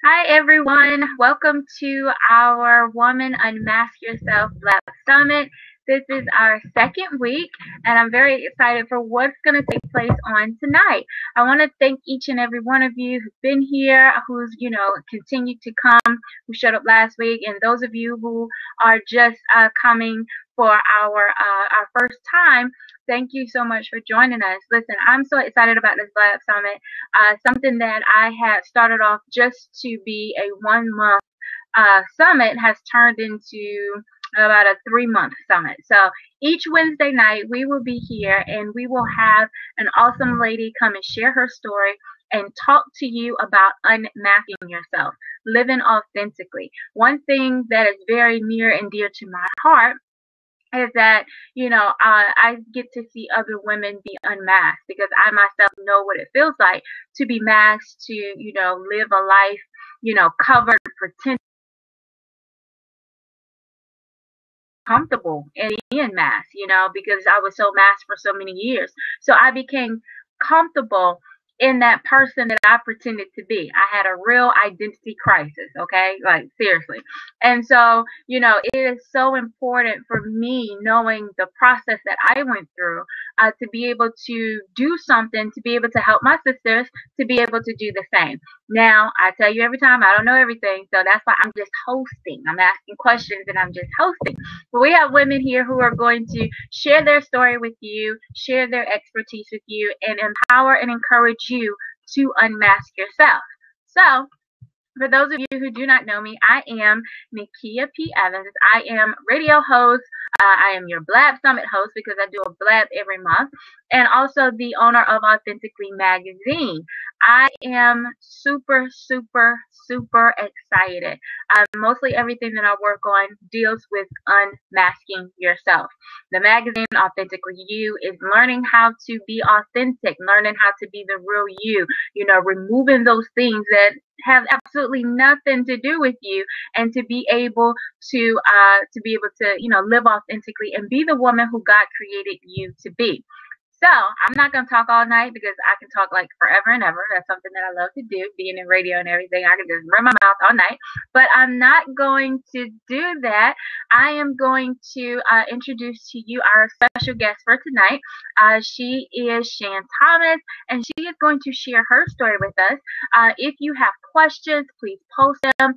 Hi, everyone. Welcome to our Woman Unmask Yourself Blab Summit. This is our second week, and I'm very excited for what's going to take place on tonight. I want to thank each and every one of you who's been here, who's, continued to come, who showed up last week, and those of you who are just coming for our first time. Thank you so much for joining us. Listen, I'm so excited about this Blab Summit. Something that I had started off just to be a 1 month summit has turned into about a 3 month summit. So each Wednesday night we will be here and we will have an awesome lady come and share her story and talk to you about unmasking yourself, living authentically. One thing that is very near and dear to my heart is that I get to see other women be unmasked because I myself know what it feels like to be masked, to live a life covered, pretend comfortable and being masked, because I was so masked for so many years. So I became comfortable in that person that I pretended to be. I had a real identity crisis, okay? Like, seriously. And so, it is so important for me knowing the process that I went through to be able to do something, to be able to help my sisters, to be able to do the same. Now, I tell you every time, I don't know everything, so that's why I'm just hosting. I'm asking questions and I'm just hosting. But we have women here who are going to share their story with you, share their expertise with you, and empower and encourage you to unmask yourself. So, for those of you who do not know me, I am Nikia P. Evans. I am radio host. I am your Blab Summit host because I do a Blab every month, and also the owner of Authentically Magazine. I am super, super, super excited. Mostly everything that I work on deals with unmasking yourself. The magazine, Authentically You, is learning how to be authentic, learning how to be the real you, removing those things that have absolutely nothing to do with you, and to be able to live authentically and be the woman who God created you to be. So I'm not gonna talk all night because I can talk like forever and ever. That's something that I love to do, being in radio and everything. I can just run my mouth all night. But I'm not going to do that. I am going to introduce to you our special guest for tonight. She is Shan Thomas, and she is going to share her story with us. If you have questions, please post them.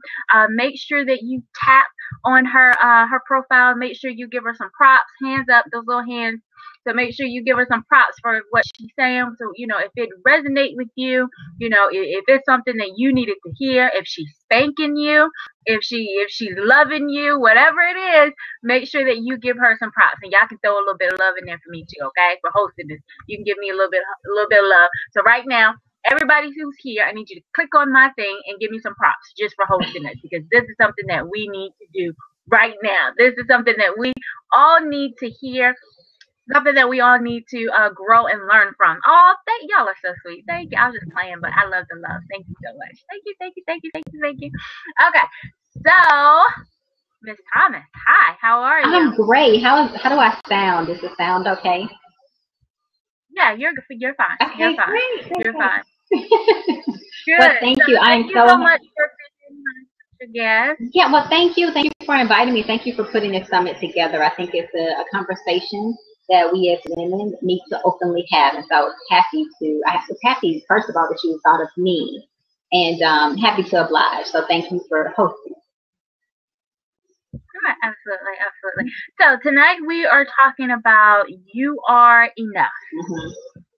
Make sure that you tap on her profile. Make sure you give her some props, hands up, those little hands. So make sure you give her some props for what she's saying. So, if it resonates with you, if it's something that you needed to hear, if she's spanking you, if she's loving you, whatever it is, make sure that you give her some props. And y'all can throw a little bit of love in there for me too, okay? For hosting this. You can give me a little bit of love. So right now, everybody who's here, I need you to click on my thing and give me some props just for hosting this, because this is something that we need to do right now. This is something that we all need to hear. Something that we all need to grow and learn from. Oh, y'all are so sweet. Thank you. I was just playing, but I love the love. Thank you so much. Thank you, thank you, thank you, thank you, thank you. Okay, so Miss Thomas, hi. How are you? I'm great. How do I sound? Does it sound okay? Yeah, you're fine. Okay, you're fine. great. You're fine. Good. Well, thank you. Thank you so much for being my guest. Yeah, well, thank you. Thank you for inviting me. Thank you for putting this summit together. I think it's a conversation that we as women need to openly have. And so I was happy, first of all, that you thought of me, and happy to oblige. So thank you for hosting. Absolutely, absolutely. So tonight we are talking about you are enough. Mm-hmm.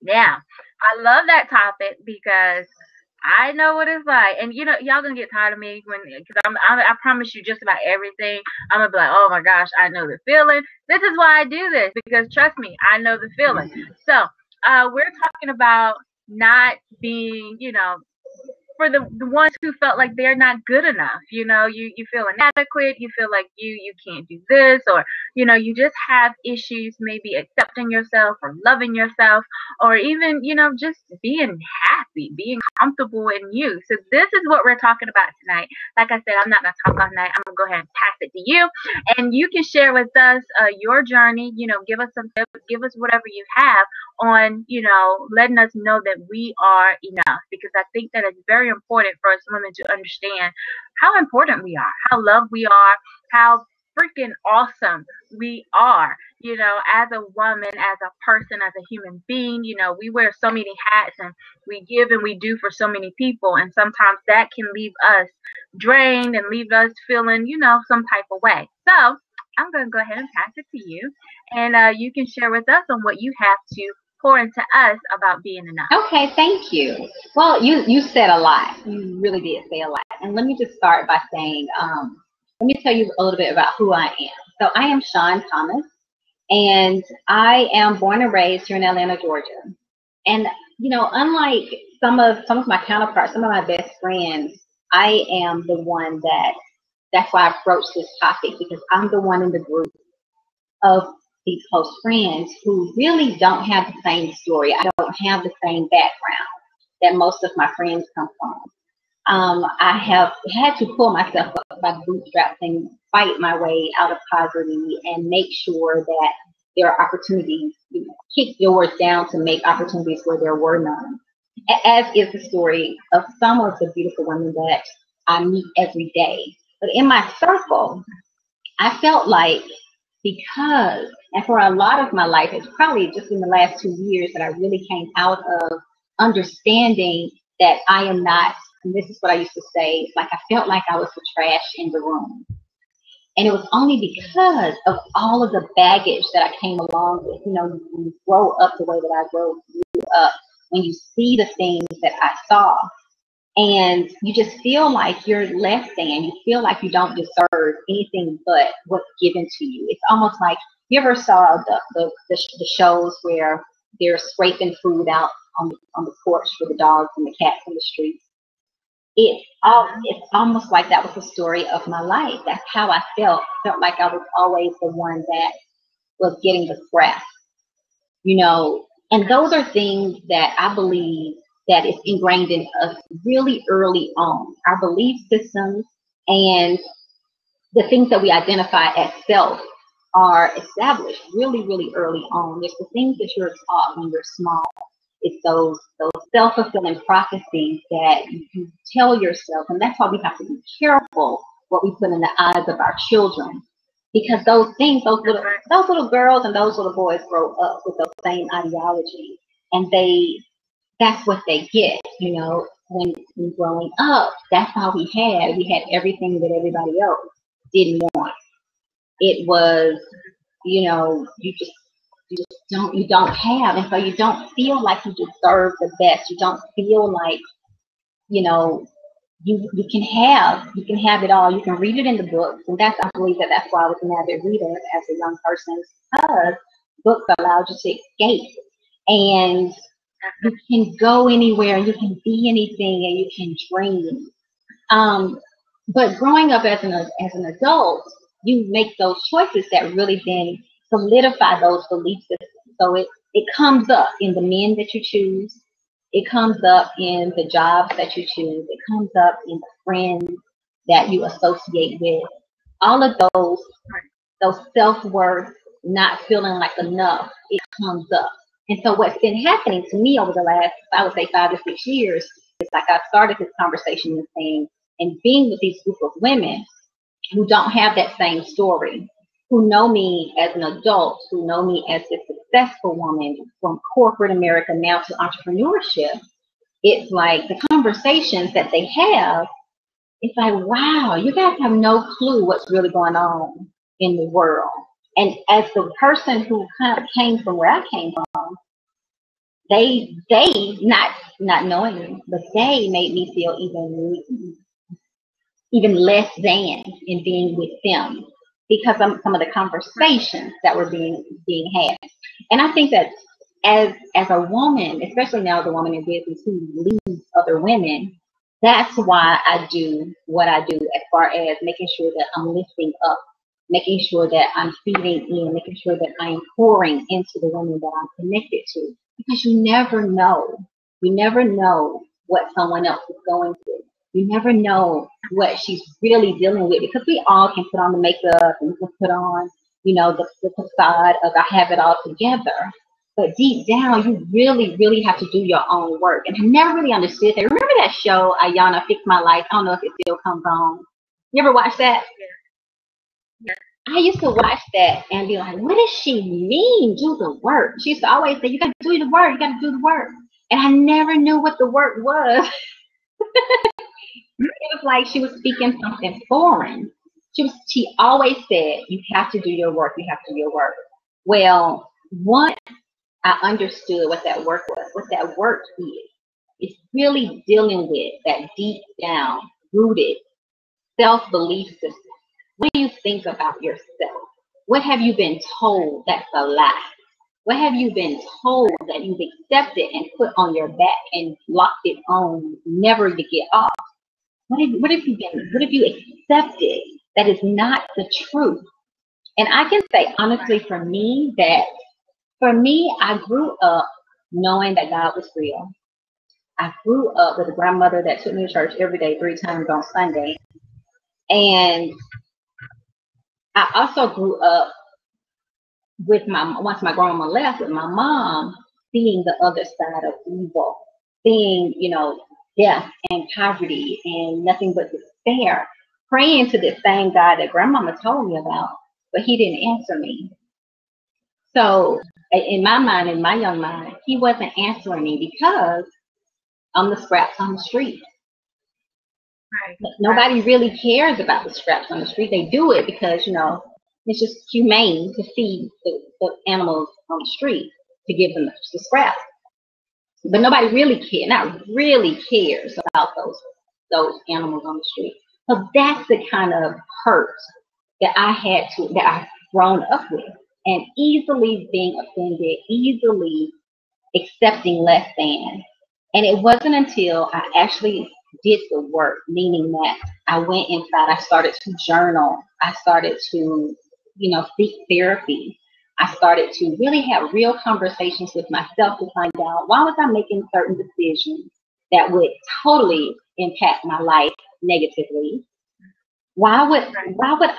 Now, I love that topic because I know what it's like, and y'all gonna get tired of me because I promise you just about everything. I'm gonna be like, oh my gosh, I know the feeling. This is why I do this, because trust me, I know the feeling. So, we're talking about not being, for the ones who felt like they're not good enough. You feel inadequate, you feel like you can't do this, or you just have issues maybe accepting yourself or loving yourself, or even just being happy, being comfortable in you. So this is what we're talking about tonight. Like I said, I'm not gonna talk all night. I'm gonna go ahead and pass it to you, and you can share with us your journey. Give us some tips, give us whatever you have on letting us know that we are enough, because I think that it's very very important for us women to understand how important we are, how loved we are, how freaking awesome we are, as a woman, as a person, as a human being. We wear so many hats and we give and we do for so many people. And sometimes that can leave us drained and leave us feeling, some type of way. So I'm going to go ahead and pass it to you. And you can share with us on what you have to pour into us about being enough. Okay, thank you. Well, you said a lot. You really did say a lot. And let me just start by saying, let me tell you a little bit about who I am. So I am Shan Thomas, and I am born and raised here in Atlanta, Georgia. And unlike some of my counterparts, some of my best friends, I am the one that's why I approached this topic, because I'm the one in the group of these close friends who really don't have the same story. I don't have the same background that most of my friends come from. I have had to pull myself up by the bootstraps and fight my way out of poverty and make sure that there are opportunities, kick doors down to make opportunities where there were none. As is the story of some of the beautiful women that I meet every day. But in my circle, I felt like, because, and for a lot of my life, it's probably just in the last 2 years that I really came out of understanding that I am not, and this is what I used to say, like I felt like I was the trash in the room. And it was only because of all of the baggage that I came along with. When you grow up the way that I grew up, when you see the things that I saw, and you just feel like you're less than, you feel like you don't deserve anything but what's given to you. It's almost like, you ever saw the shows where they're scraping food out on the porch for the dogs and the cats in the streets? It's almost like that was the story of my life. That's how I felt. I felt like I was always the one that was getting the scraps, and those are things that I believe that is ingrained in us really early on. Our belief systems and the things that we identify as self are established really, really early on. It's the things that you're taught when you're small. It's those self-fulfilling prophecies that you tell yourself, and that's why we have to be careful what we put in the eyes of our children, because those things, those little girls and those little boys grow up with those same ideologies, and that's what they get. When growing up, that's all we had. We had everything that everybody else didn't want. It was, you don't have, and so you don't feel like you deserve the best. You don't feel like, you can have it all. You can read it in the books, and I believe that's why I was an avid reader as a young person, because books allowed you to escape, and you can go anywhere, you can be anything, and you can dream. But growing up as an adult, you make those choices that really then solidify those belief systems. So it comes up in the men that you choose. It comes up in the jobs that you choose. It comes up in the friends that you associate with. All of those self-worth, not feeling like enough, it comes up. And so what's been happening to me over the last, I would say, 5 to 6 years, is like I started this conversation with saying, and being with these group of women who don't have that same story, who know me as an adult, who know me as a successful woman from corporate America now to entrepreneurship. It's like the conversations that they have, it's like, wow, you guys have no clue what's really going on in the world. And as the person who kind of came from where I came from, they not knowing, but they made me feel even less than in being with them, because of some of the conversations that were being had. And I think that as a woman, especially now as a woman in business who leads other women, that's why I do what I do, as far as making sure that I'm lifting up, making sure that I'm feeding in, making sure that I am pouring into the women that I'm connected to. Because you never know. You never know what someone else is going through. You never know what she's really dealing with, because we all can put on the makeup and we can put on, the facade of I have it all together. But deep down, you really, really have to do your own work. And I never really understood that. Remember that show, Ayana Fix My Life? I don't know if it still comes on. You ever watch that? Yeah. I used to watch that and be like, what does she mean, do the work? She used to always say, you got to do the work, you got to do the work. And I never knew what the work was. It was like she was speaking something foreign. She always said, you have to do your work, you have to do your work. Well, once I understood what that work was, what that work is, it's really dealing with that deep down, rooted self-belief system. What do you think about yourself? What have you been told that's a lie? What have you been told that you've accepted and put on your back and locked it on, never to get off? What have you accepted that is not the truth? And I can say honestly for me, I grew up knowing that God was real. I grew up with a grandmother that took me to church every day, 3 times on Sunday. And I also grew up with once my grandma left, with my mom, seeing the other side of evil, seeing, death and poverty and nothing but despair, praying to this same God that grandmama told me about, but he didn't answer me. So in my mind, in my young mind, he wasn't answering me because I'm the scraps on the street. Right. Nobody really cares about the scraps on the street. They do it because, it's just humane to feed the animals on the street, to give them the scraps. But nobody really cares about those animals on the street. So that's the kind of hurt that I've grown up with, and easily being offended, easily accepting less than. And it wasn't until I actually did the work, meaning that I went inside, I started to journal, I started to, seek therapy. I started to really have real conversations with myself to find out why was I making certain decisions that would totally impact my life negatively. Why would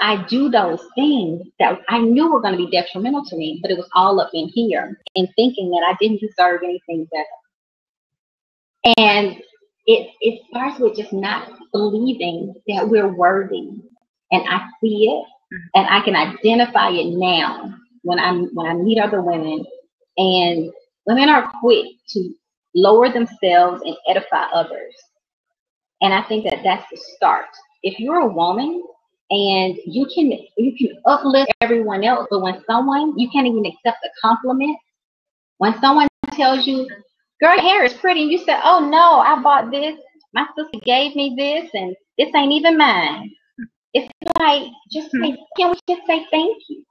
I do those things that I knew were going to be detrimental to me, but it was all up in here and thinking that I didn't deserve anything better. And it starts with just not believing that we're worthy. And I see it and I can identify it now when I meet other women, and women are quick to lower themselves and edify others. And I think that that's the start. If you're a woman and you can uplift everyone else, but when you can't even accept a compliment. When someone tells you, girl, your hair is pretty, and you say, oh no, I bought this, my sister gave me this, and this ain't even mine. It's like, can we just say thank you?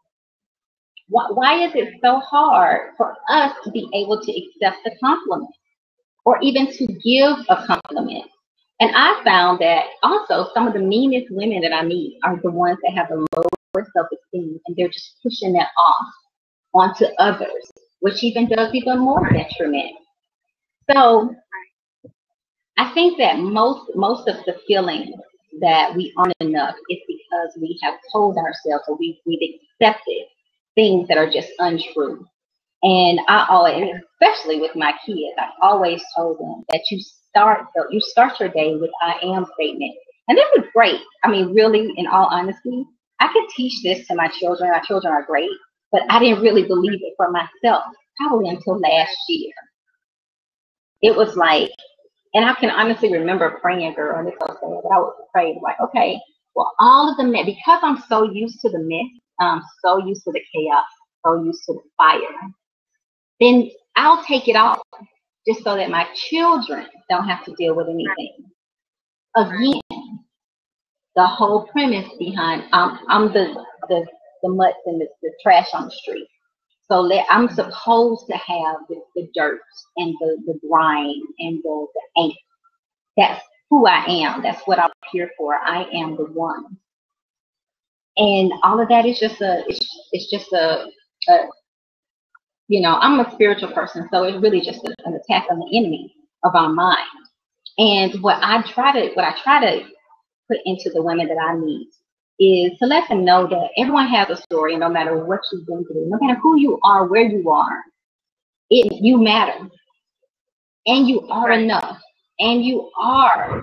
Why is it so hard for us to be able to accept a compliment or even to give a compliment? And I found that also some of the meanest women that I meet are the ones that have the lowest self-esteem, and they're just pushing that off onto others, which even does even more detriment. So I think that most of the feelings that we aren't enough is because we have told ourselves, or we've accepted things that are just untrue. And I always, especially with my kids, I always told them that you start your day with I am statement. And it was great. I mean, really, in all honesty, I could teach this to my children. Our children are great, but I didn't really believe it for myself, probably until last year. It was like, and I can honestly remember praying, girl, and it's so sad, but I would pray, like, okay, well, all of the mess, because I'm so used to the mess, I'm so used to the chaos, so used to the fire, then I'll take it off just so that my children don't have to deal with anything. Again, the whole premise behind I'm the mutts and the trash on the street. So I'm supposed to have the dirt and the grime and the angst. That's who I am. That's what I'm here for. I am the one. And all of that is just I'm a spiritual person, so it's really just an attack on the enemy of our mind. And what I try to put into the women that I meet is to let them know that everyone has a story, no matter what you've been through, no matter who you are, where you are. You matter, and you are Right. enough, and you are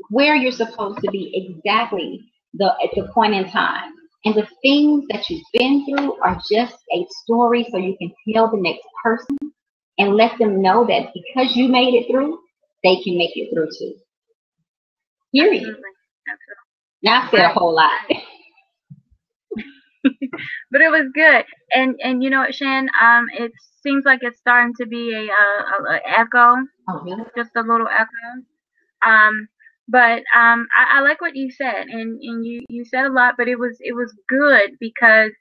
where you're supposed to be exactly at the point in time. And the things that you've been through are just a story so you can tell the next person and let them know that because you made it through, they can make it through too. Period. Absolutely. Absolutely. Now I said a Right. whole lot. Right. But it was good. And you know what, Shan? It seems like it's starting to be a echo, Oh, really? just a little echo. Um, but I like what you said, and you said a lot, but it was good because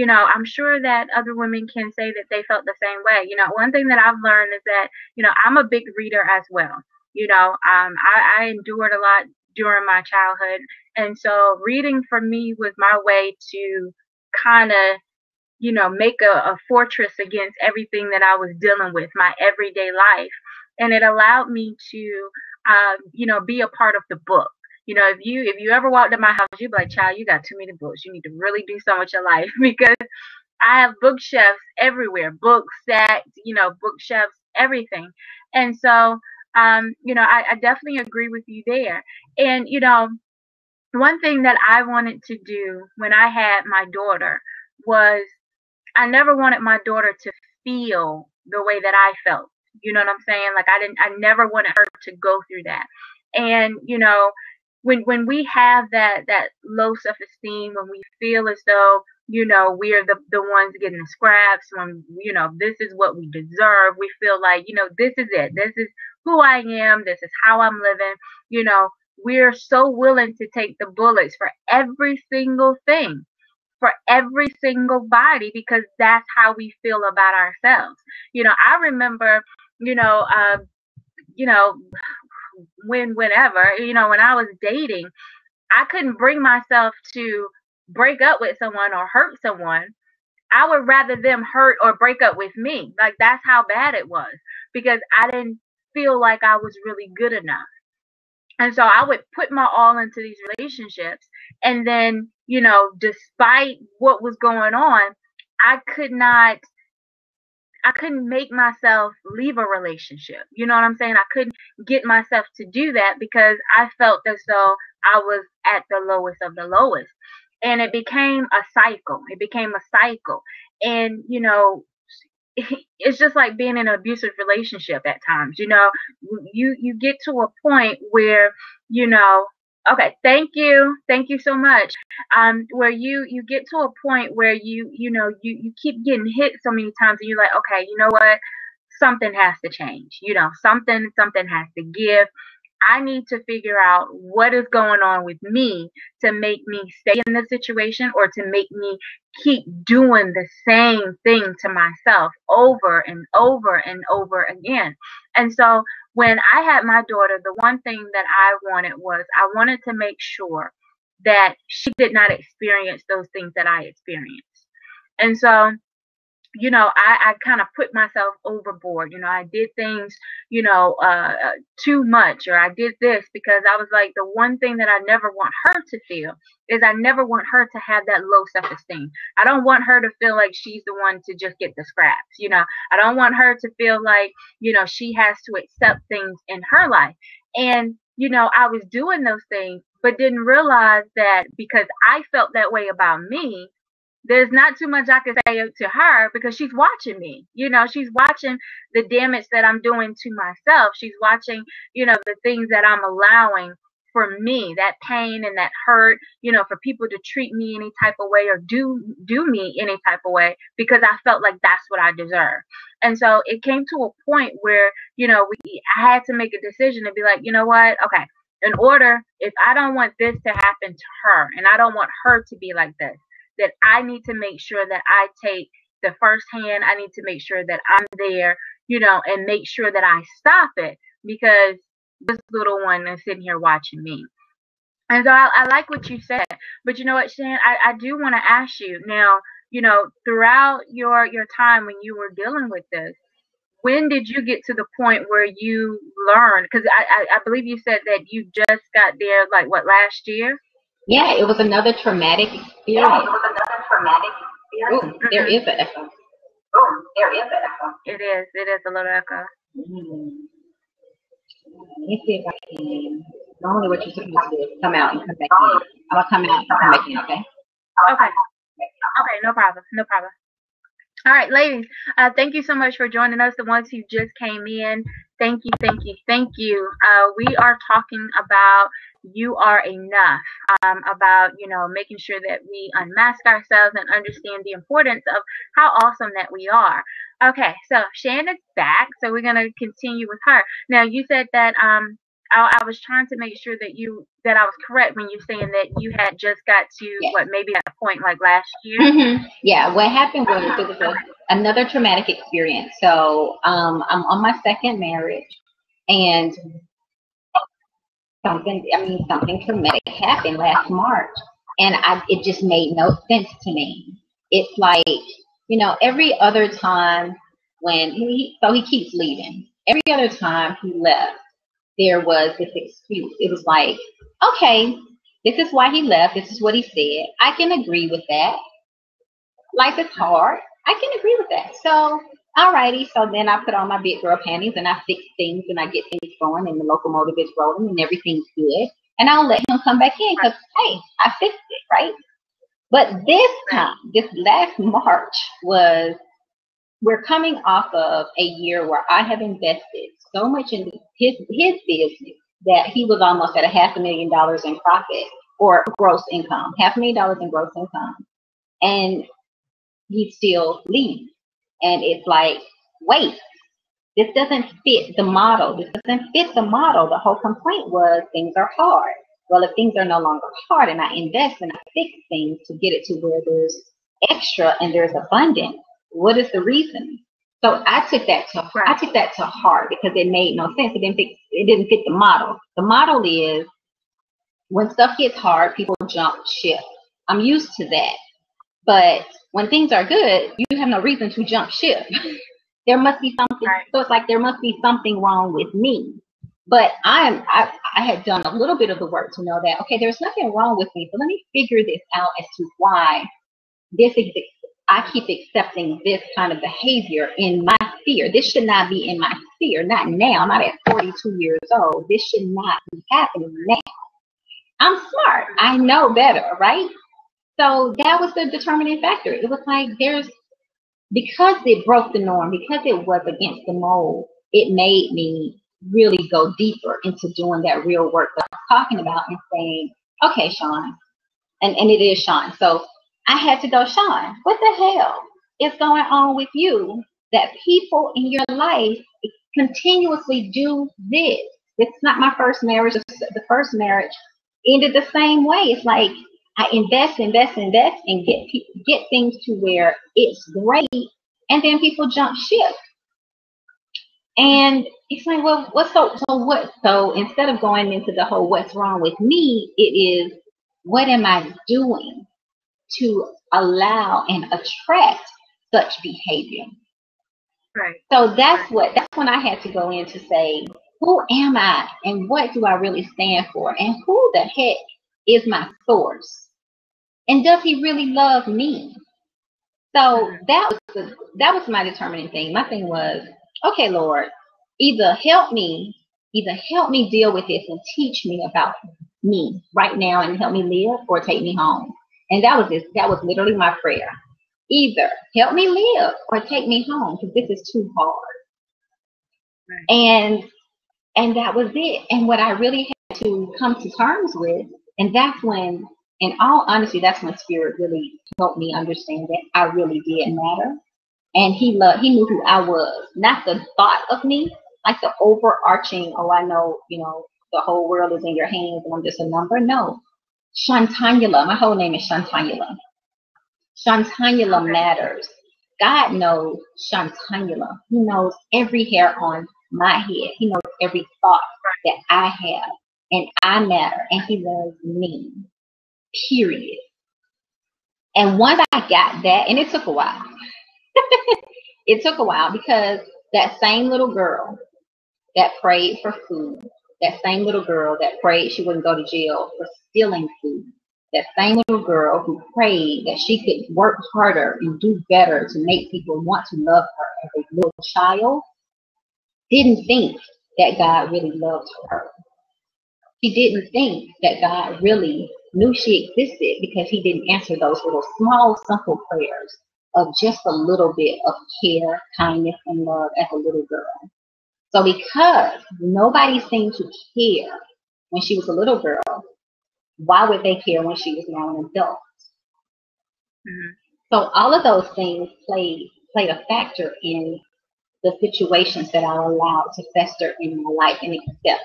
I'm sure that other women can say that they felt the same way. One thing that I've learned is that I'm a big reader as well. I endured a lot during my childhood, and so reading for me was my way to kind of make a fortress against everything that I was dealing with, my everyday life. And it allowed me to, be a part of the book. If you ever walked in my house, you'd be like, child, you got too many books. You need to really do something with your life because I have bookshelves everywhere, books, stacks, bookshelves, everything. And so, I definitely agree with you there. And, one thing that I wanted to do when I had my daughter was I never wanted my daughter to feel the way that I felt. You know what I'm saying? Like I never wanted her to go through that. And when we have that low self-esteem, when we feel as though we're the ones getting the scraps, when this is what we deserve, we feel like this is it, this is who I am, this is how I'm living. You know, we're so willing to take the bullets for every single thing, for every single body, because that's how we feel about ourselves. I remember, you know, uh, you know, whenever, when I was dating, I couldn't bring myself to break up with someone or hurt someone. I would rather them hurt or break up with me. Like that's how bad it was because I didn't feel like I was really good enough. And so I would put my all into these relationships. And then, despite what was going on, I could not, I couldn't make myself leave a relationship. You know what I'm saying? I couldn't get myself to do that because I felt as though I was at the lowest of the lowest. And it became a cycle. It became a cycle. And, it's just like being in an abusive relationship at times. You get to a point where you know okay, thank you so much, where you get to a point where you keep getting hit so many times and you're like, okay, you know what, something has to change. Something has to give. I need to figure out what is going on with me to make me stay in this situation or to make me keep doing the same thing to myself over and over and over again. And so when I had my daughter, the one thing that I wanted was I wanted to make sure that she did not experience those things that I experienced. And so I kind of put myself overboard. I did things, too much, or I did this because I was like, the one thing that I never want her to feel is I never want her to have that low self-esteem. I don't want her to feel like she's the one to just get the scraps. I don't want her to feel like, she has to accept things in her life. And, I was doing those things, but didn't realize that because I felt that way about me, there's not too much I can say to her because she's watching me. She's watching the damage that I'm doing to myself. She's watching, the things that I'm allowing for me, that pain and that hurt, for people to treat me any type of way or do me any type of way because I felt like that's what I deserve. And so it came to a point where, I had to make a decision to be like, you know what? Okay. If I don't want this to happen to her and I don't want her to be like this, that I need to make sure that I take the first hand. I need to make sure that I'm there, and make sure that I stop it because this little one is sitting here watching me. And so I like what you said. But you know what, Shan, I do want to ask you now, throughout your time when you were dealing with this, when did you get to the point where you learned? Because I believe you said that you just got there, like, what, last year? Yeah, it was another traumatic experience. Ooh, there Mm-mm. is an echo. Oh, there is an echo. It is a little echo. Let me see if I can. Normally, what you're supposed to do is come out and come back in. I'm gonna come out and come back in, okay? Okay. Okay, no problem. No problem. All right, ladies, thank you so much for joining us. The ones who just came in, thank you, thank you, thank you. We are talking about you are enough, about, making sure that we unmask ourselves and understand the importance of how awesome that we are. Okay, so Shannon's back, so we're going to continue with her. Now, you said that I was trying to make sure that I was correct when you're saying that you had just got to maybe at a point like last year. Mm-hmm. Yeah, what happened was it was another traumatic experience. So I'm on my second marriage, and something traumatic happened last March, and it just made no sense to me. It's like, every other time when he keeps leaving. Every other time he left, there was this excuse. It was like, okay, this is why he left. This is what he said. I can agree with that. Life is hard. I can agree with that. So, alrighty. So then I put on my big girl panties and I fix things and I get things going and the locomotive is rolling and everything's good. And I'll let him come back in because, hey, I fixed it, right? But this time, this last March we're coming off of a year where I have invested so much in his business that he was almost at $500,000 in profit or gross income, $500,000 in gross income. And he still leaves. And it's like, wait, this doesn't fit the model. This doesn't fit the model. The whole complaint was things are hard. Well, if things are no longer hard and I invest and I fix things to get it to where there's extra and there's abundance, what is the reason? So I took that to heart because it made no sense. It didn't fit the model. The model is when stuff gets hard, people jump ship. I'm used to that. But when things are good, you have no reason to jump ship. There must be something. So it's like there must be something wrong with me. But I had done a little bit of the work to know that, okay, there's nothing wrong with me. So let me figure this out as to why I keep accepting this kind of behavior in my sphere. This should not be in my sphere. Not now. I'm not at 42 years old. This should not be happening now. I'm smart. I know better, right? So that was the determining factor. It was like because it broke the norm, because it was against the mold, it made me really go deeper into doing that real work that I was talking about and saying, okay, Shan, and it is Shan. So I had to go, Shan, what the hell is going on with you that people in your life continuously do this? It's not my first marriage. The first marriage ended the same way. It's like I invest and get things to where it's great, and then people jump ship. And it's like, well, so instead of going into the whole what's wrong with me, it is what am I doing to allow and attract such behavior? Right. So that's when I had to go in to say, who am I and what do I really stand for? And who the heck is my source? And does he really love me? So that was my determining thing. My thing was, okay, Lord, either help me deal with this and teach me about me right now and help me live, or take me home. And that was literally my prayer. Either help me live or take me home because this is too hard. Right. And that was it. And what I really had to come to terms with, and that's when, in all honesty, that's when Spirit really helped me understand that I really did matter. And he knew who I was, not the thought of me, like the overarching, oh, I know, the whole world is in your hands and I'm just a number. No. Shantanyula, my whole name is Shantanyula. Shantanyula matters. God knows Shantanyula. He knows every hair on my head. He knows every thought that I have. And I matter. And he loves me. Period. And once I got that, and it took a while. It took a while because that same little girl that prayed for food, that same little girl that prayed she wouldn't go to jail for stealing food, That same little girl who prayed that she could work harder and do better to make people want to love her as a little child didn't think that God really loved her. She didn't think that God really knew she existed because he didn't answer those little small, simple prayers of just a little bit of care, kindness, and love as a little girl. So because nobody seemed to care when she was a little girl, why would they care when she was now an adult? Mm-hmm. So all of those things played a factor in the situations that I allowed to fester in my life and accept.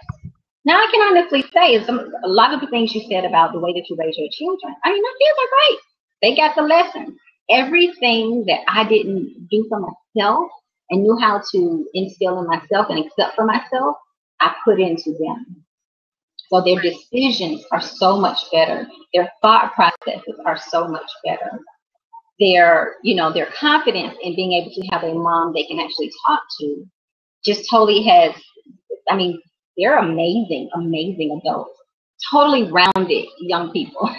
Now I can honestly say a lot of the things you said about the way that you raise your children. I mean, my kids are great. They got the lesson. Everything that I didn't do for myself and knew how to instill in myself and accept for myself, I put into them. So their decisions are so much better. Their thought processes are so much better. Their confidence in being able to have a mom they can actually talk to just totally has, I mean, they're amazing, amazing adults. Totally rounded young people.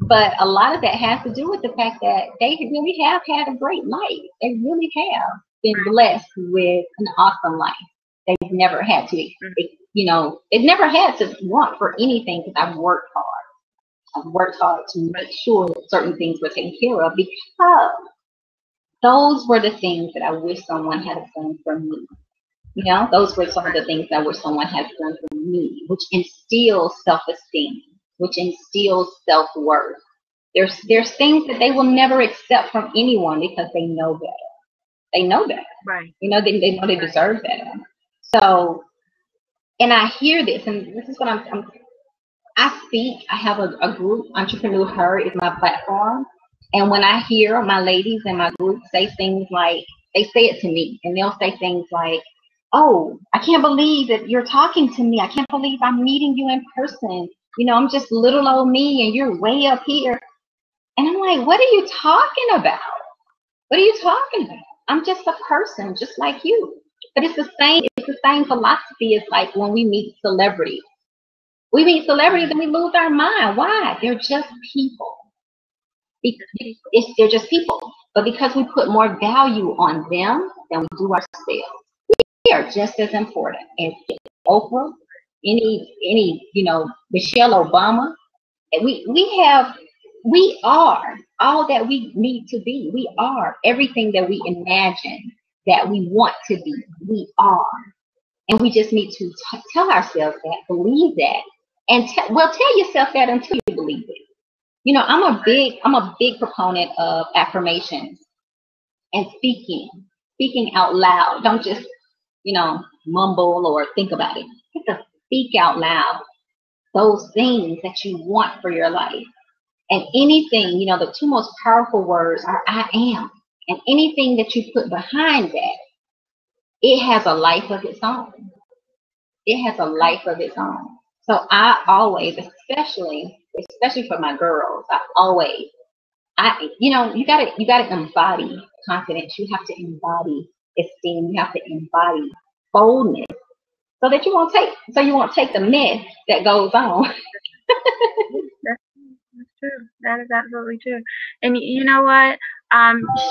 But a lot of that has to do with the fact that they really have had a great life. They really have been blessed with an awesome life. They've never had to, they've never had to want for anything because I've worked hard. I've worked hard to make sure that certain things were taken care of because those were the things that I wish someone had done for me. Those were some of the things that I wish someone had done for me, which instills self-esteem, which instills self-worth. There's things that they will never accept from anyone because they know better. They know better. Right. They know they deserve better. So, and I hear this, and this is what I speak. I have a group, Entrepreneur Her is my platform. And when I hear my ladies in my group say things like, they say it to me, and they'll say things like, oh, I can't believe that you're talking to me. I can't believe I'm meeting you in person. I'm just little old me and you're way up here. And I'm like, what are you talking about? What are you talking about? I'm just a person just like you. But it's the same philosophy as like when we meet celebrities. We meet celebrities and we lose our mind. Why? They're just people. They're just people. But because we put more value on them than we do ourselves, we are just as important as Oprah, any Michelle Obama. We are all that we need to be. We are everything that we imagine that we want to be. We are. And we just need to tell ourselves that, believe that, and tell yourself that until you believe it. I'm a big proponent of affirmations and speaking out loud. Don't just, mumble or think about it. You have to speak out loud those things that you want for your life. And anything, the two most powerful words are I am. And anything that you put behind that, it has a life of its own. It has a life of its own. So I always, especially for my girls, you gotta embody confidence. You have to embody esteem. You have to embody boldness, so that you won't take the mess that goes on. That's true. That is absolutely true. And you know what,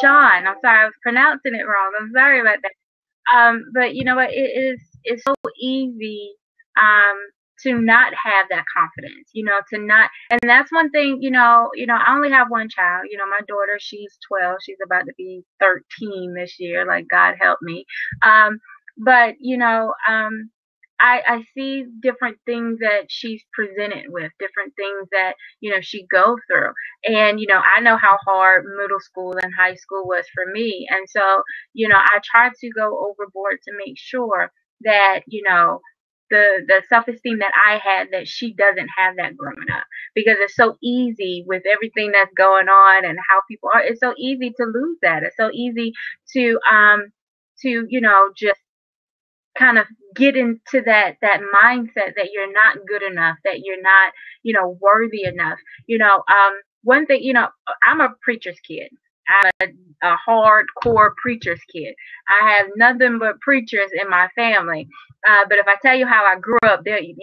Shan, I'm sorry, I was pronouncing it wrong. I'm sorry about that. But you know what, it's so easy to not have that confidence, to not, and that's one thing, I only have one child, my daughter, she's 12, she's about to be 13 this year, like God help me. But I see different things that she's presented with, different things that, she go through. And, I know how hard middle school and high school was for me. And so, I try to go overboard to make sure that, the self-esteem that I had, that she doesn't have that growing up, because it's so easy with everything that's going on and how people are. It's so easy to lose that. It's so easy to just kind of get into that mindset that you're not good enough, that you're not, worthy enough. One thing, I'm a preacher's kid. a hardcore preacher's kid. I have nothing but preachers in my family. But if I tell you how I grew up, there, you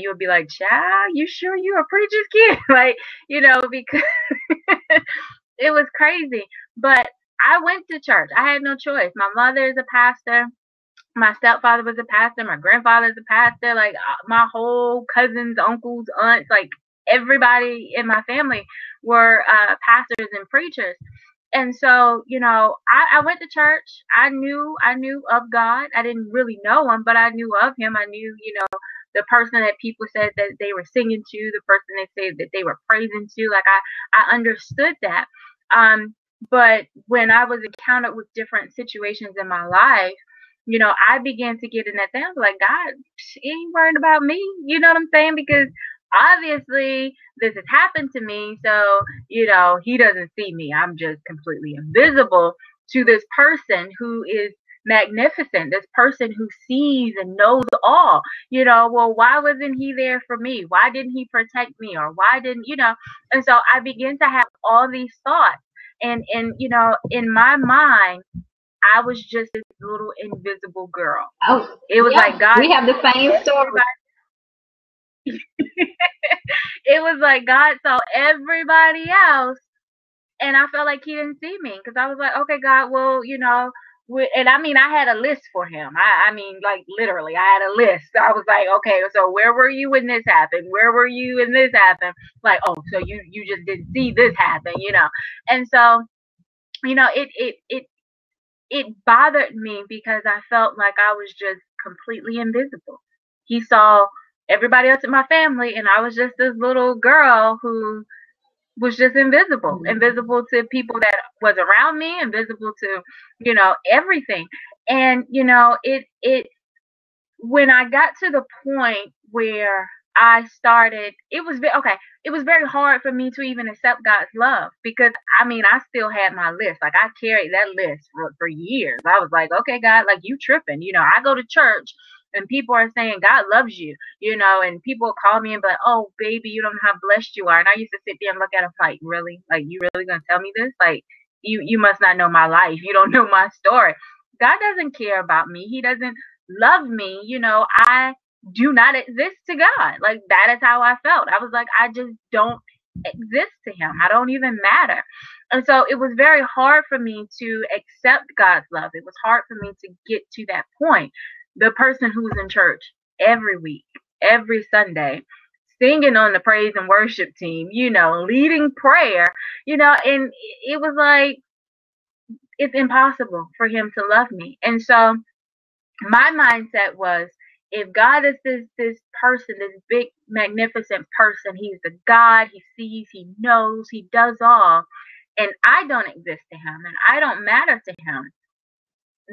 would be like, "Child, you sure you a preacher's kid?" Like, because it was crazy. But I went to church. I had no choice. My mother is a pastor. My stepfather was a pastor. My grandfather's a pastor. Like my whole cousins, uncles, aunts, like everybody in my family were pastors and preachers. And so, I went to church. I knew of God. I didn't really know him, but I knew of him. I knew, the person that people said that they were singing to, the person they said that they were praising to. Like I understood that. But when I was encountered with different situations in my life, I began to get in that thing. I was like, God, he ain't worried about me. You know what I'm saying? Because obviously this has happened to me. So, he doesn't see me. I'm just completely invisible to this person who is magnificent, this person who sees and knows all. Well, why wasn't he there for me? Why didn't he protect me? Or why didn't, And so I began to have all these thoughts. And in my mind, I was just this little invisible girl. Oh, it was like God. We have the same story. It was like God saw everybody else, and I felt like he didn't see me because I was like, okay, God, well, and I mean, I had a list for him. I mean, like literally, I had a list. I was like, okay, so where were you when this happened? Where were you when this happened? Like, oh, so you just didn't see this happen, And so, it bothered me because I felt like I was just completely invisible. He saw everybody else in my family, and I was just this little girl who was just invisible, invisible to people that was around me, invisible to, everything. And, when I got to the point where I started, it was very hard for me to even accept God's love because I mean, I still had my list. Like I carried that list for years. I was like, okay, God, like you tripping. I go to church and people are saying God loves you, and people call me and be like, oh, baby, you don't know how blessed you are. And I used to sit there and look at them like, really? Like, you really gonna tell me this? Like, you must not know my life. You don't know my story. God doesn't care about me. He doesn't love me. I do not exist to God. Like that is how I felt. I was like, I just don't exist to him. I don't even matter. And so it was very hard for me to accept God's love. It was hard for me to get to that point. The person who's in church every week, every Sunday, singing on the praise and worship team, leading prayer, and it was like, it's impossible for him to love me. And so my mindset was, if God is this person, this big, magnificent person, he's the God, he sees, he knows, he does all, and I don't exist to him, and I don't matter to him,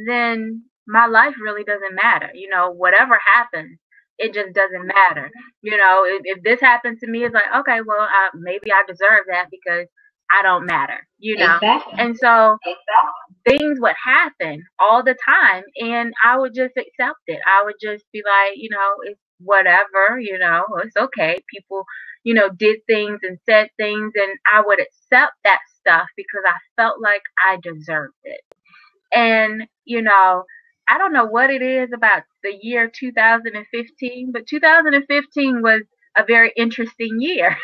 then my life really doesn't matter. Whatever happens, it just doesn't matter. If this happened to me, it's like, okay, well, maybe I deserve that because I don't matter, Exactly. And so things would happen all the time, and I would just accept it. I would just be like, it's whatever, it's okay. People, did things and said things, and I would accept that stuff because I felt like I deserved it. And, I don't know what it is about the year 2015, but 2015 was a very interesting year.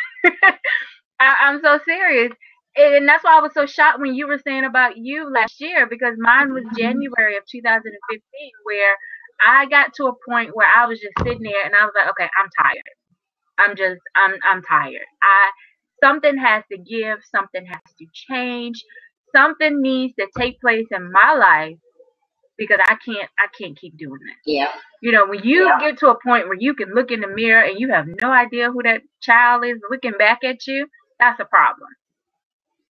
I'm so serious. And that's why I was so shocked when you were saying about you last year, because mine was January of 2015, where I got to a point where I was just sitting there and I was like, okay, I'm tired. I'm tired. Something has to give, something has to change, something needs to take place in my life because I can't keep doing this. Yeah. When you get to a point where you can look in the mirror and you have no idea who that child is looking back at you, that's a problem.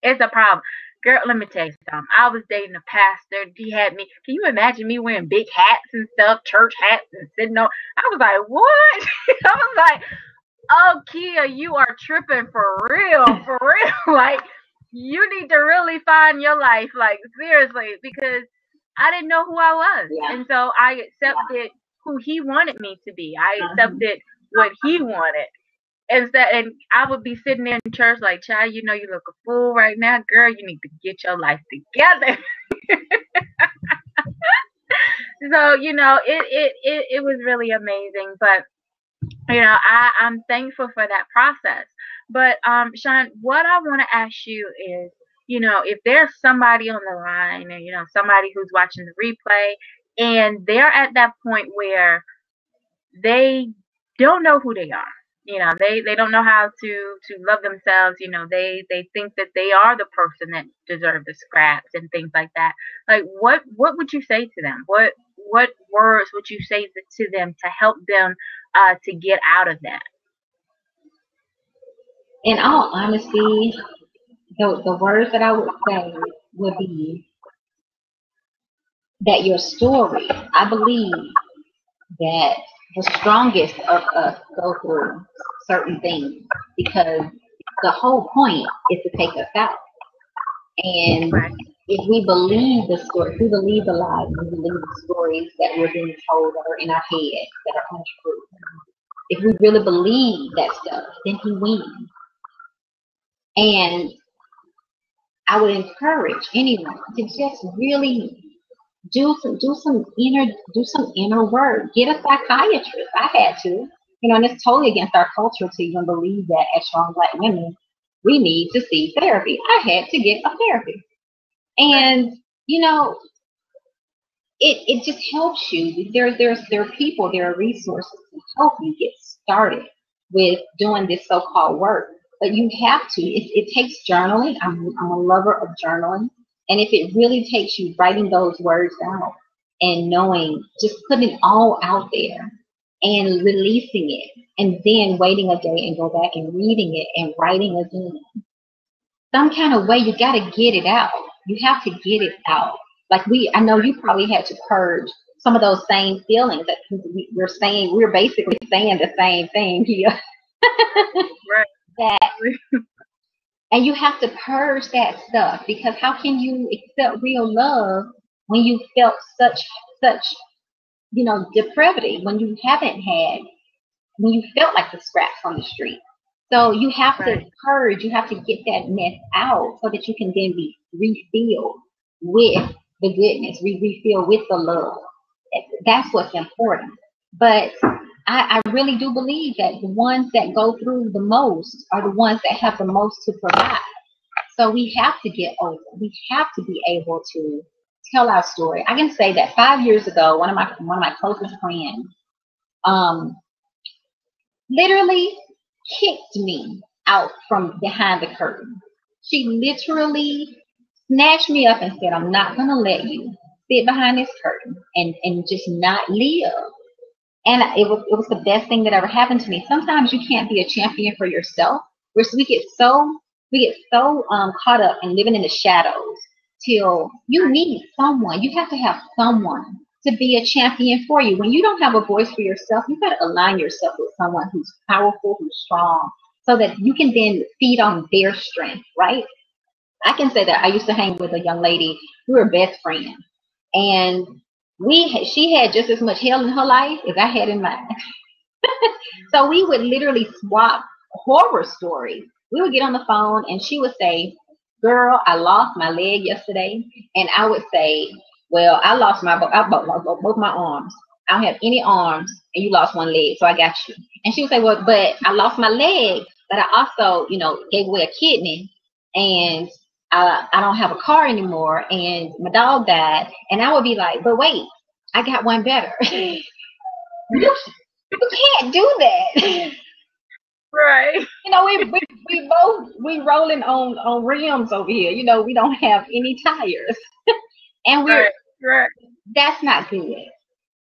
It's a problem. Girl, let me tell you something. I was dating a pastor. He had me. Can you imagine me wearing big hats and stuff, church hats, and sitting on? I was like, what? I was like, oh, Kia, you are tripping for real, for real. Like, you need to really find your life, like, seriously, because I didn't know who I was. Yeah. And so I accepted who he wanted me to be. I accepted what he wanted. And I would be sitting there in church like, child, you know you look a fool right now, girl. You need to get your life together. So it was really amazing. But I'm thankful for that process. But Shan, what I want to ask you is, if there's somebody on the line, and somebody who's watching the replay, and they're at that point where they don't know who they are. They don't know how to love themselves. They think that they are the person that deserve the scraps and things like that. Like, what would you say to them? What words would you say to them to help them to get out of that? In all honesty, the words that I would say would be that your story, I believe that the strongest of us go through certain things because the whole point is to take us out. And Right. if we believe the story, if we believe the lies, we believe the stories that we're being told that are in our heads, that are untrue, if we really believe that stuff, then he wins. And I would encourage anyone to just really do some inner work. Get a psychiatrist. I had to, and it's totally against our culture to even believe that as strong Black women we need to see therapy. I had to get a therapy, and it just helps you. There are people, there are resources to help you get started with doing this so-called work. But you have to. It takes journaling. I'm a lover of journaling. And if it really takes you writing those words down and knowing, just putting it all out there and releasing it, and then waiting a day and go back and reading it and writing again. Some kind of way, you got to get it out. You have to get it out. Like I know you probably had to purge some of those same feelings that we're basically saying the same thing here. Right. That, and you have to purge that stuff, because how can you accept real love when you felt such depravity, when you felt like the scraps on the street. So you have to purge, you have to get that mess out so that you can then be refilled with the goodness, refill with the love. That's what's important. But I really do believe that the ones that go through the most are the ones that have the most to provide. So we have to get over. We have to be able to tell our story. I can say that 5 years ago, one of my closest friends, literally kicked me out from behind the curtain. She literally snatched me up and said, "I'm not going to let you sit behind this curtain and just not live." And it was the best thing that ever happened to me. Sometimes you can't be a champion for yourself. We get so caught up in living in the shadows till you need someone. You have to have someone to be a champion for you. When you don't have a voice for yourself, you got to align yourself with someone who's powerful, who's strong, so that you can then feed on their strength, right? I can say that I used to hang with a young lady. We were best friends, and she had just as much hell in her life as I had in mine. So we would literally swap horror stories. We would get on the phone and she would say, "Girl, I lost my leg yesterday." And I would say, "Well, I lost both my arms. I don't have any arms, and you lost one leg, so I got you." And she would say, "Well, but I lost my leg, but I also, gave away a kidney, and I don't have a car anymore, and my dog died." And I would be like, "But wait, I got one better." You can't do that. Right. We rolling on rims over here. We don't have any tires, and Right. that's not good.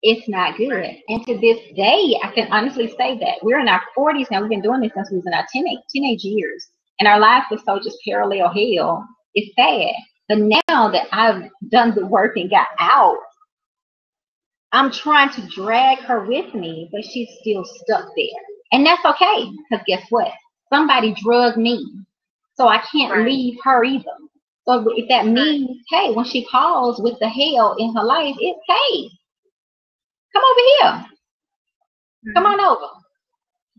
It's not good. Right. And to this day, I can honestly say that we're in our 40s now. We've been doing this since we was in our teenage years, and our life was so just parallel hell. It's sad. But now that I've done the work and got out, I'm trying to drag her with me, but she's still stuck there. And that's okay, because guess what? Somebody drugged me, so I can't leave her either. So if that means, hey, when she calls with the hell in her life, it's, "Hey, come over here. Come on over."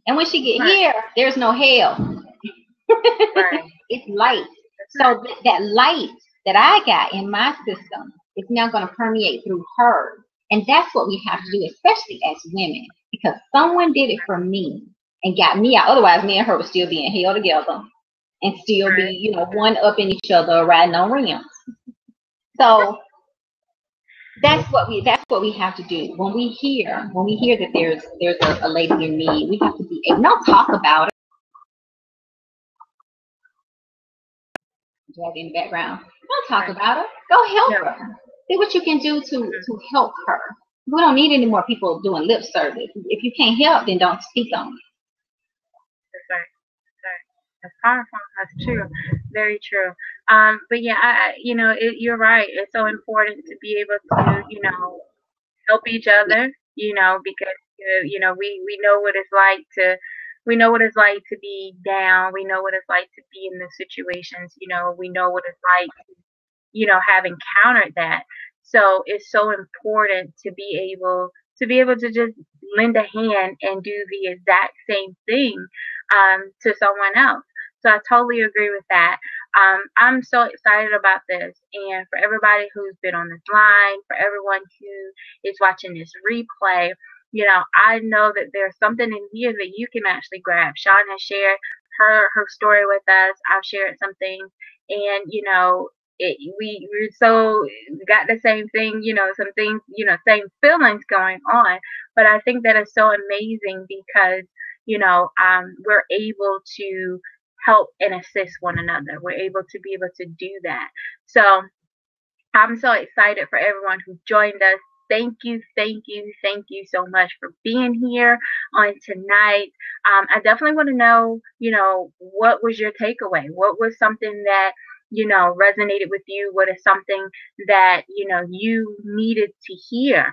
And when she get here, there's no hell. Right. It's light. So that light that I got in my system is now going to permeate through her. And that's what we have to do, especially as women, because someone did it for me and got me out. Otherwise, me and her would still be in hell together and still be, one up in each other, riding on rims. So that's what we have to do. When we hear that there's a lady in need, we have to be able to talk about it. In the background. Don't talk about her. Go help her. See what you can do to help her. We don't need any more people doing lip service. If you can't help, then don't speak on it. That's right. That's powerful. That's true. Very true. But yeah, you're right. It's so important to be able to, help each other, because, we know what it's like to, we know what it's like to be down. We know what it's like to be in the situations, we know what it's like have encountered that. So it's so important to be able to just lend a hand and do the exact same thing to someone else. So I totally agree with that. I'm so excited about this, and for everybody who's been on this line, for everyone who is watching this replay, I know that there's something in here that you can actually grab. Shan has shared her story with us. I've shared some things, and we're so got the same thing, some things, same feelings going on. But I think that is so amazing because, we're able to help and assist one another. We're able to do that. So I'm so excited for everyone who joined us. Thank you so much for being here on tonight. I definitely want to know, what was your takeaway? What was something that, resonated with you? What is something that, you needed to hear?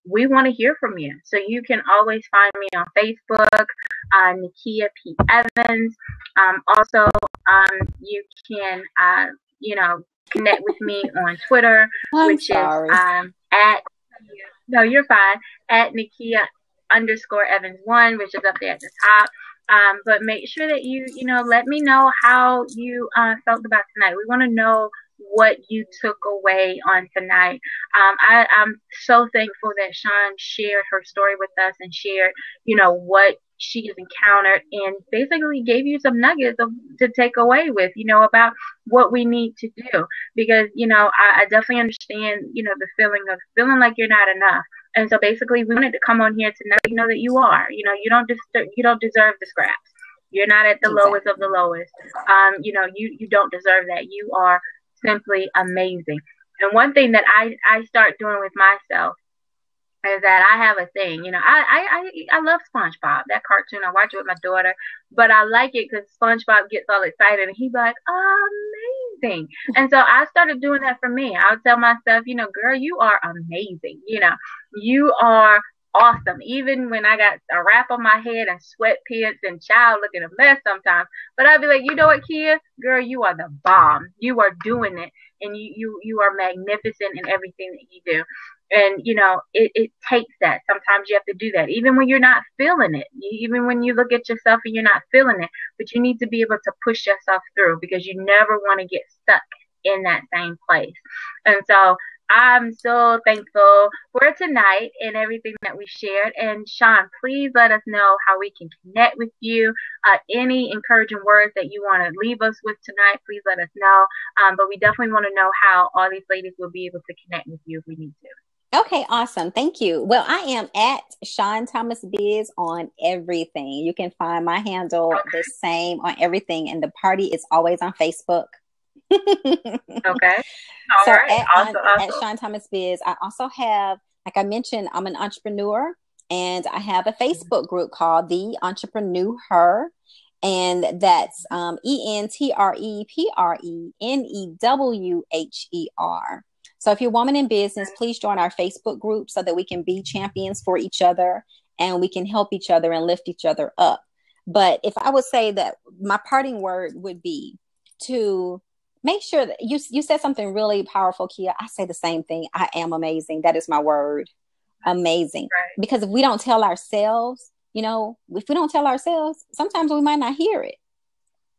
We want to hear from you. So you can always find me on Facebook, Nakia P. Evans. Also, you can, connect with me on Twitter, which is at, no, you're fine, at Nakia_Evans1, which is up there at the top. But make sure that you let me know how you felt about tonight. We want to know what you took away on tonight. I'm so thankful that Shan shared her story with us and shared, what she has encountered and basically gave you some nuggets to take away with, about what we need to do. Because, I definitely understand, the feeling of feeling like you're not enough. And so basically we wanted to come on here to let you know that you are, you don't deserve the scraps. You're not at the lowest of the lowest. You don't deserve that. You are simply amazing. And one thing that I start doing with myself is that I have a thing, I love SpongeBob, that cartoon. I watch it with my daughter, but I like it because SpongeBob gets all excited and he's like, amazing. And so I started doing that for me. I'll tell myself, girl, you are amazing. You are awesome. Even when I got a wrap on my head and sweatpants and child looking a mess sometimes, but I'd be like, you know what, Kia, girl, you are the bomb. You are doing it, and you are magnificent in everything that you do. And, it takes that. Sometimes you have to do that, even when you're not feeling it, even when you look at yourself and you're not feeling it, but you need to be able to push yourself through because you never want to get stuck in that same place. And so I'm so thankful for tonight and everything that we shared. And Shan, please let us know how we can connect with you. Any encouraging words that you want to leave us with tonight, please let us know. But we definitely want to know how all these ladies will be able to connect with you if we need to. Okay, awesome. Thank you. Well, I am at Shan Thomas Biz on everything. You can find my handle the same on everything. And the party is always on Facebook. Okay. So awesome. At Shan Thomas Biz, I also have, like I mentioned, I'm an entrepreneur, and I have a Facebook group called The Entrepreneur Her, and that's ENTREPRENEWHER. So if you're a woman in business, please join our Facebook group so that we can be champions for each other and we can help each other and lift each other up. But if I would say that my parting word would be to make sure that you said something really powerful, Kia. I say the same thing. I am amazing. That is my word. Amazing. Right. Because if we don't tell ourselves, you know, if we don't tell ourselves, sometimes we might not hear it.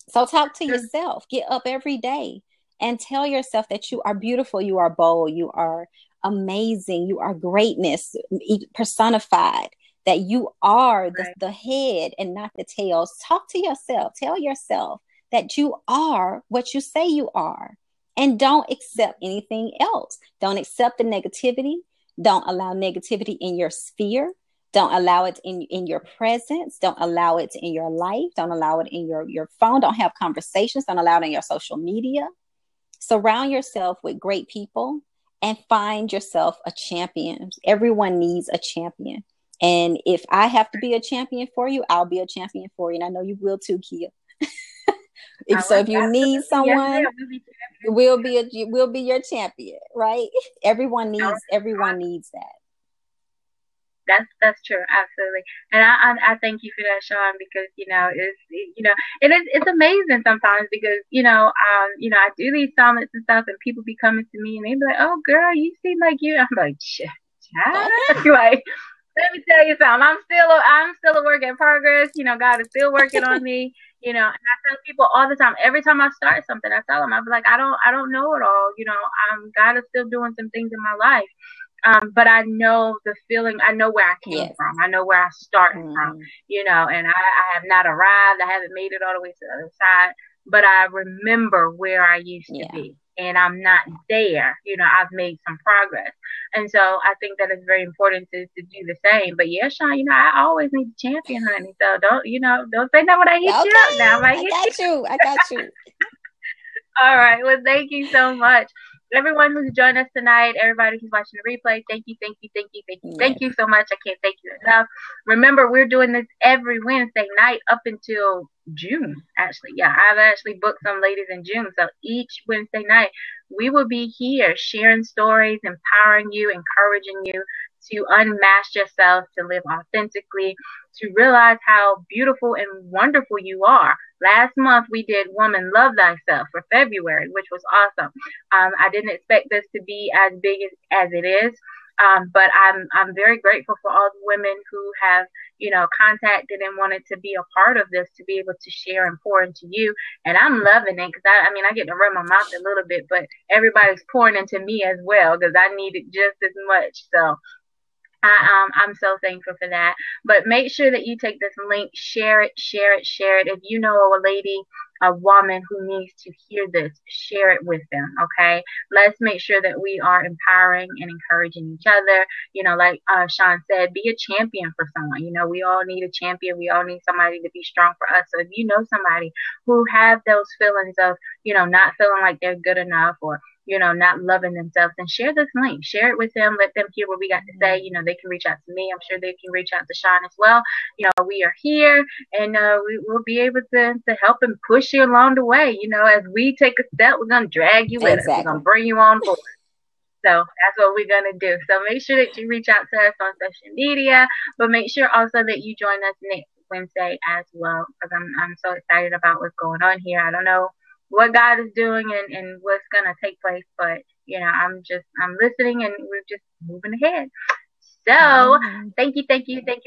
So talk to yourself. Get up every day and tell yourself that you are beautiful, you are bold, you are amazing, you are greatness personified, that you are the head and not the tails. Talk to yourself. Tell yourself that you are what you say you are. And don't accept anything else. Don't accept the negativity. Don't allow negativity in your sphere. Don't allow it in your presence. Don't allow it in your life. Don't allow it in your phone. Don't have conversations. Don't allow it in your social media. Surround yourself with great people and find yourself a champion. Everyone needs a champion. And if I have to be a champion for you, I'll be a champion for you. And I know you will too, Kia. If you need someone, we'll be your champion, right? Everyone needs that. That's true, absolutely. And I thank you for that, Shan, because it's amazing sometimes because I do these summits and stuff, and people be coming to me and they be like, "Oh, girl, you seem like you." I'm like, "Shit, like." Let me tell you something. I'm still a work in progress. God is still working on me. And I tell people all the time. Every time I start something, I tell them, I'm like, I don't know it all. God is still doing some things in my life. But I know the feeling. I know where I came from. I know where I started from. And I have not arrived. I haven't made it all the way to the other side. But I remember where I used to be. And I'm not there. I've made some progress. And so I think that it's very important to do the same. But yeah, Shan, I always need a champion, honey. So don't say that when I hit you up now. I got you. All right. Well, thank you so much. Everyone who's joined us tonight, everybody who's watching the replay, thank you so much. I can't thank you enough. Remember, we're doing this every Wednesday night up until June, actually. Yeah, I've actually booked some ladies in June. So each Wednesday night, we will be here sharing stories, empowering you, encouraging you to unmask yourself, to live authentically, to realize how beautiful and wonderful you are. Last month, we did Woman Love Thyself for February, which was awesome. I didn't expect this to be as big as it is. But I'm very grateful for all the women who have, contacted and wanted to be a part of this, to be able to share and pour into you. And I'm loving it because I get to run my mouth a little bit, but everybody's pouring into me as well because I need it just as much. So I'm so thankful for that. But make sure that you take this link, share it. If you know a lady, a woman who needs to hear this, share it with them, okay? Let's make sure that we are empowering and encouraging each other. Like Shan said, be a champion for someone. We all need a champion. We all need somebody to be strong for us. So if you know somebody who have those feelings of, not feeling like they're good enough or not loving themselves, and share this link. Share it with them. Let them hear what we got to say. They can reach out to me. I'm sure they can reach out to Shan as well. We are here, and we will be able to help and push you along the way. As we take a step, we're going to drag you with us. We're going to bring you on board. So that's what we're going to do. So make sure that you reach out to us on social media, but make sure also that you join us next Wednesday as well, because I'm so excited about what's going on here. I don't know what God is doing and what's going to take place, but I'm listening, and we're just moving ahead. So thank you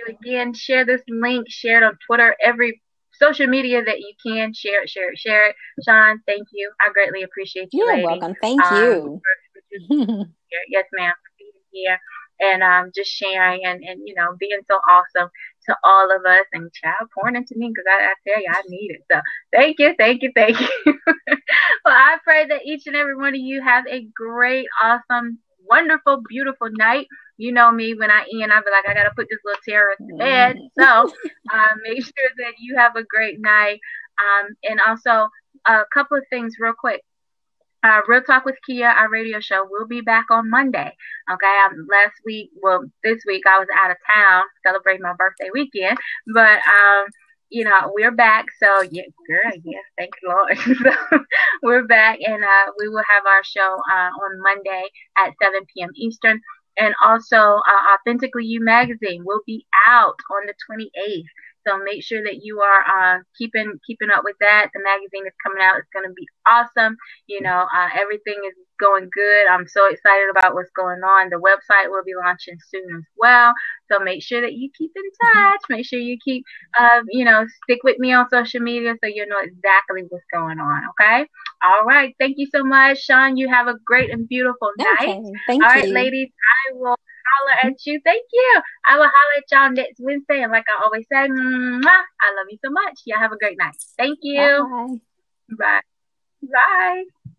again. Share this link, share it on Twitter, every social media that you can. Share it. Shan, thank you. I greatly appreciate you. You're welcome. Thank you. Yes, ma'am, for being here and just sharing and being so awesome to all of us, and child pouring into me, because I tell you, I need it. So thank you. Well, I pray that each and every one of you have a great, awesome, wonderful, beautiful night. You know me, when I end, I'll be like, I got to put this little terrorist to bed. So make sure that you have a great night. And also, a couple of things real quick. Real Talk with Kia, our radio show, will be back on Monday. Okay, this week I was out of town celebrating my birthday weekend, but we're back. So yeah, girl, yeah, thank you, Lord. So we're back, and we will have our show on Monday at 7 p.m. Eastern. And also, Authentically You magazine will be out on the 28th. So make sure that you are keeping up with that. The magazine is coming out. It's going to be awesome. Everything is going good. I'm so excited about what's going on. The website will be launching soon as well. So make sure that you keep in touch. Make sure you keep, stick with me on social media so you know exactly what's going on. Okay. All right. Thank you so much, Shan. You have a great and beautiful night. Okay. Thank All you. right, ladies, I will holler at you. Thank you. I will holler at y'all next Wednesday. And like I always say, mwah, I love you so much. Y'all have a great night. Thank you. Bye. Bye. Bye.